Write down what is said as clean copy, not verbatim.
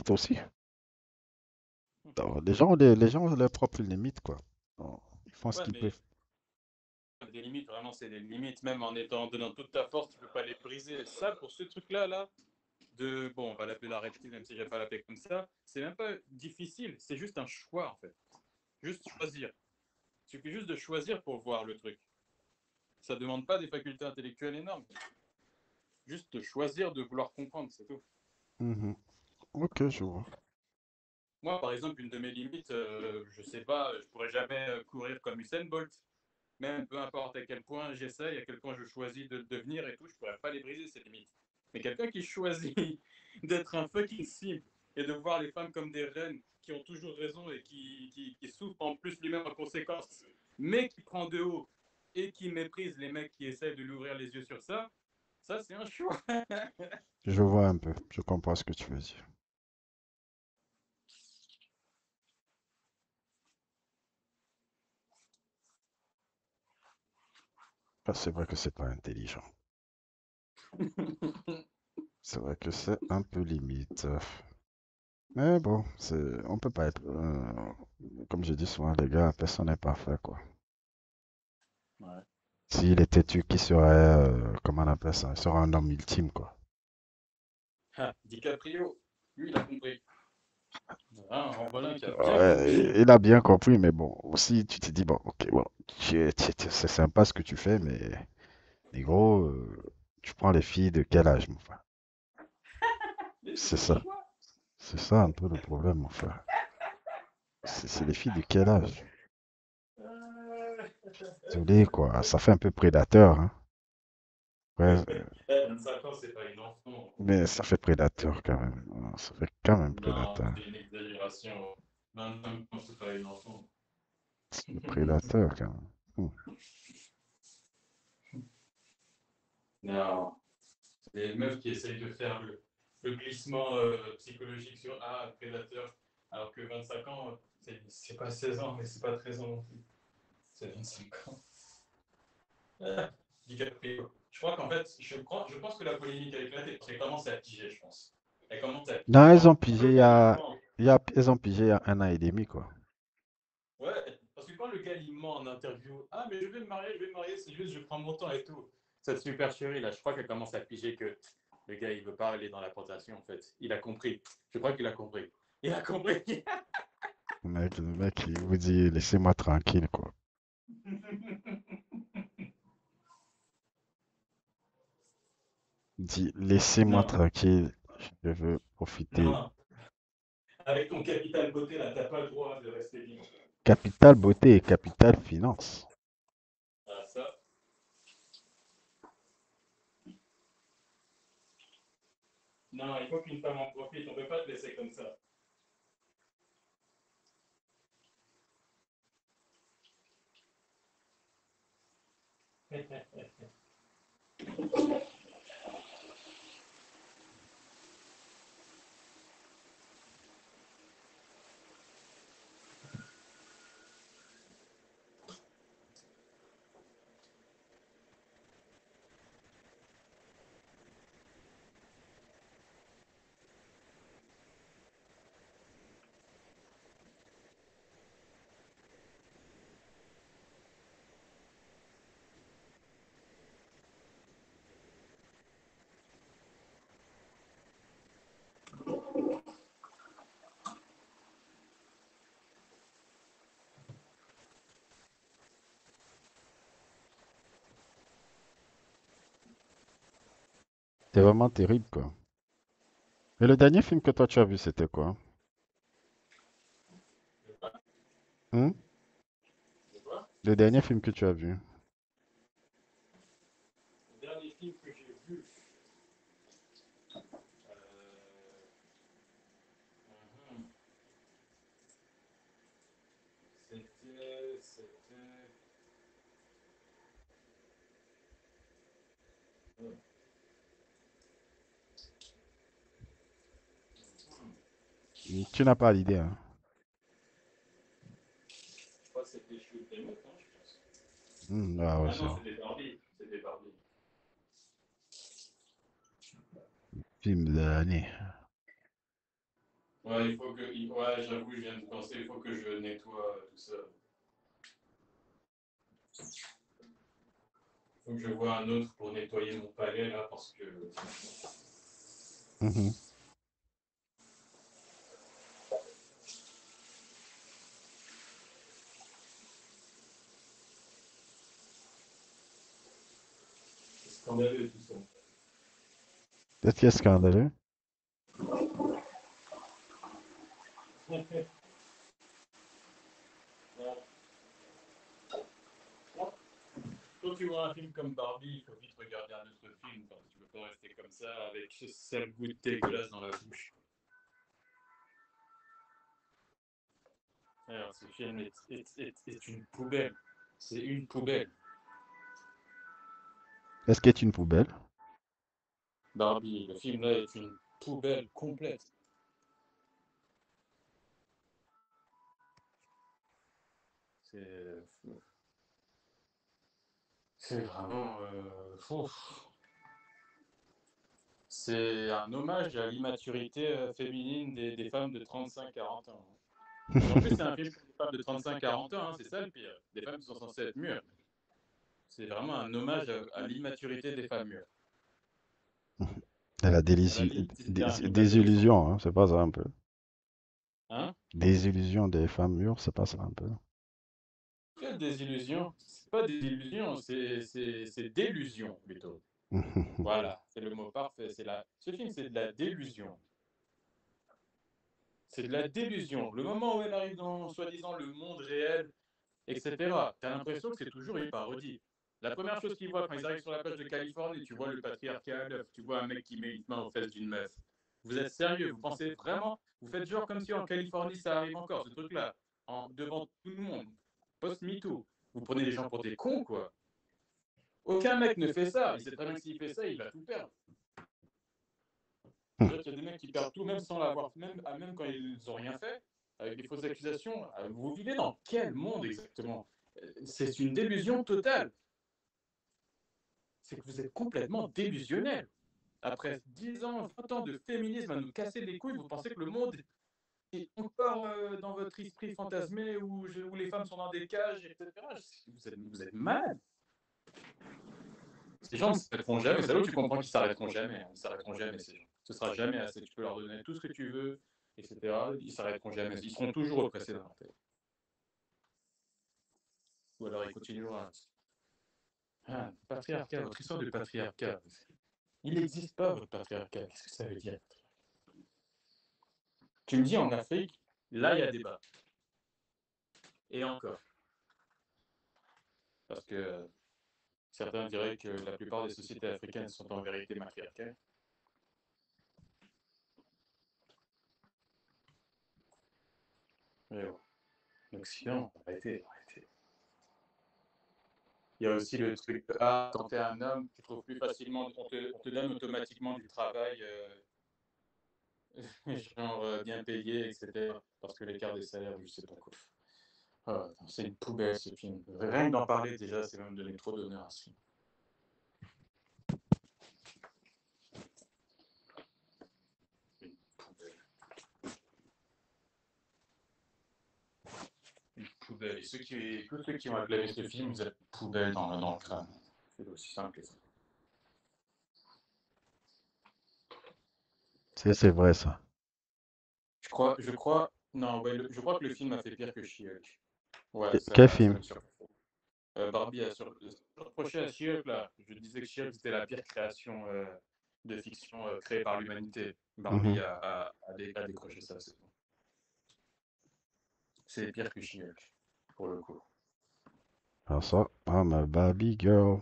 limites aussi. Les gens ont leurs propres limites, quoi. Donc, ils font ce Ouais, qu'ils mais peuvent. des limites, vraiment, c'est des limites. Même en étant donnant toute ta force, tu peux pas les briser. Ça, pour ce truc-là, là, de, bon, on va l'appeler la reptile, même si je vais pas l'appeler comme ça, c'est même pas difficile. C'est juste un choix, en fait. Juste choisir. Il suffit juste de choisir pour voir le truc. Ça demande pas des facultés intellectuelles énormes. Juste de choisir de vouloir comprendre, c'est tout. Mhm. Ok, je vois. Moi, par exemple, une de mes limites, je sais pas, je pourrais jamais courir comme Usain Bolt. Même peu importe à quel point j'essaye, à quel point je choisis de le devenir et tout, je pourrais pas les briser, ces limites. Mais quelqu'un qui choisit d'être un fucking simp et de voir les femmes comme des reines qui ont toujours raison et qui souffrent en plus lui-même en conséquence, mais qui prend de haut et qui méprise les mecs qui essayent de lui ouvrir les yeux sur ça, ça c'est un choix. Je vois un peu. Je comprends ce que tu veux dire. Ah, c'est vrai que c'est pas intelligent. C'est vrai que c'est un peu limite. Mais bon, on peut pas être, comme je dis souvent, les gars, personne n'est parfait, quoi. Ouais. S'il était têtu, qui serait, comment on appelle ça? Il serait un homme ultime, quoi. Ah, DiCaprio, lui il a compris. Ah, en voilà qui a bien Ouais, compris. il a bien compris, mais bon, aussi, tu te dis, bon, ok, bon, c'est sympa ce que tu fais, mais gros, tu prends les filles de quel âge, mon frère? Mais c'est C'est son ça. choix. C'est ça un peu le problème, mon frère. C'est les filles de quel âge? Désolé, quoi. Ça fait un peu prédateur, hein. Ouais, 25 ans, c'est pas une enfant. mais ça fait prédateur quand même. Ça fait quand même Non, prédateur. c'est une exagération. 25 ans, c'est pas une enfant. C'est prédateur quand même. Non, c'est des meufs qui essayent de faire le glissement psychologique sur Ah, prédateur, alors que 25 ans, c'est pas 16 ans, mais c'est pas 13 ans non plus. C'est 25 ans. Ah, DiCaprio. Je crois qu'en fait, je pense que la polémique a éclaté parce qu'elle commence à piger, je pense. Elle commence à Non, piger. ils ont Quand pigé le gars, il ment. ils ont pigé il y a 1 an et demi, quoi. Ouais, parce que quand le gars il ment en interview, ah mais je vais me marier, c'est juste je prends mon temps et tout. Cette super chérie là, je crois qu'elle commence à piger que le gars il veut pas aller dans la tentation en fait. Il a compris. Je crois qu'il a compris. Il a compris. Le mec, il vous dit, laissez-moi tranquille, quoi. Il dit, laissez-moi Non, tranquille, je veux profiter. non. Avec ton capital beauté là, t'as pas le droit de rester libre. Capital beauté et capital finance. Ah ça. Non, il faut qu'une femme en profite. On peut pas te laisser comme ça. C'est vraiment terrible, quoi. Et le dernier film que toi tu as vu, c'était quoi? Hmm? Tu vois. Le dernier film que tu as vu? Le dernier film que j'ai vu, mhm, c'était. Tu n'as pas l'idée, hein? Je crois que c'était Shoot Them Up, hein, je pense. Ah ouais, Ah c'est non, un c'était Barbie. C'était Barbie. film de l'année. Ouais, il faut que. Ouais, j'avoue, je viens de penser, il faut que je nettoie tout ça. Il faut que je vois un autre pour nettoyer mon palais là, parce que Mhm. c'est scandaleux tout ça. Qu'est-ce qui est scandaleux? Quand tu vois un film comme Barbie, il faut vite regarder un autre film parce que tu peux pas rester comme ça avec ce sale goût dégueulasse dans la bouche. Alors, ce film est une poubelle. C'est une poubelle. Est-ce qu'il est une poubelle? Barbie, le film là est une poubelle complète. C'est c'est vraiment. C'est un hommage à l'immaturité féminine des femmes de 35-40 ans. Et en plus, c'est un film pour des femmes de 35-40 ans, hein, c'est ça le pire. Des femmes qui sont censées être mûres. C'est vraiment un hommage à l'immaturité des femmes mûres. Elle a À la limite, c'était un film des d'adolescent. illusions, hein, c'est pas ça un peu. Hein? Des illusions des femmes mûres, c'est pas ça un peu. Quelle désillusion? C'est pas des illusions, c'est délusion plutôt. Voilà, c'est le mot parfait. Ce film, c'est de la délusion. C'est de la délusion. Le moment où elle arrive dans, soi-disant, le monde réel, etc., t'as l'impression que c'est toujours une parodie. La première chose qu'ils voient quand ils arrivent sur la plage de Californie, tu vois le patriarcat à l'œuvre, tu vois un mec qui met une main aux fesses d'une meuf. Vous êtes sérieux? Vous pensez vraiment? Vous faites genre comme si en Californie ça arrive encore, ce truc-là, devant tout le monde. Post-MeToo. Vous prenez les gens pour des cons, quoi. Aucun mec ne fait ça. Il sait très bien que s'il fait ça, il va tout perdre. Déjà qu'il y a des mecs qui perdent tout, même sans l'avoir, même quand ils n'ont rien fait, avec des fausses accusations. Vous vivez dans quel monde exactement? C'est une délusion totale. C'est que vous êtes complètement délusionnel. Après 10 ans, 20 ans de féminisme à nous casser les couilles, vous pensez que le monde est encore dans votre esprit fantasmé où les femmes sont dans des cages, etc. Vous êtes malade. Ces gens ne s'arrêteront jamais. C'est là où tu comprends qu'ils s'arrêteront jamais. Ils s'arrêteront jamais, ces gens. Ce sera jamais assez. Tu peux leur donner tout ce que tu veux, etc. Ils s'arrêteront jamais. Ils seront toujours oppressés dans leur tête. Ou alors ils continueront à. Ah, patriarcat, votre histoire de patriarcat. Il n'existe pas, votre patriarcat. Qu'est-ce que ça veut dire? Tu me dis en Afrique, là il y a débat. Et encore. Parce que certains diraient que la plupart des sociétés africaines sont en vérité matriarcales. Mais bon, l'Occident, arrêtez, arrêtez. Il y a aussi le truc, quand tu es un homme, tu trouves plus facilement, on te donne automatiquement du travail, genre bien payé, etc. Parce que l'écart des salaires, je sais pas quoi. Ah, c'est une poubelle ce film. Rien que d'en parler déjà, c'est même donner trop d'honneur à ce film. Une poubelle. Une poubelle. Et tous ceux qui ont acclamé ce film, vous êtes poubelle dans le crâne. C'est aussi simple que ça. C'est vrai ça. Non, ouais, je crois que le film a fait pire que She-Hulk. Ouais, Quel ça film? me surprend. Barbie a reproché à She-Hulk, là. Je disais que She-Hulk, c'était la pire création de fiction créée par l'humanité. Barbie Mhm. a décroché ça, c'est bon. C'est pire que She-Hulk, pour le coup. Alors ça, I'm a Barbie girl.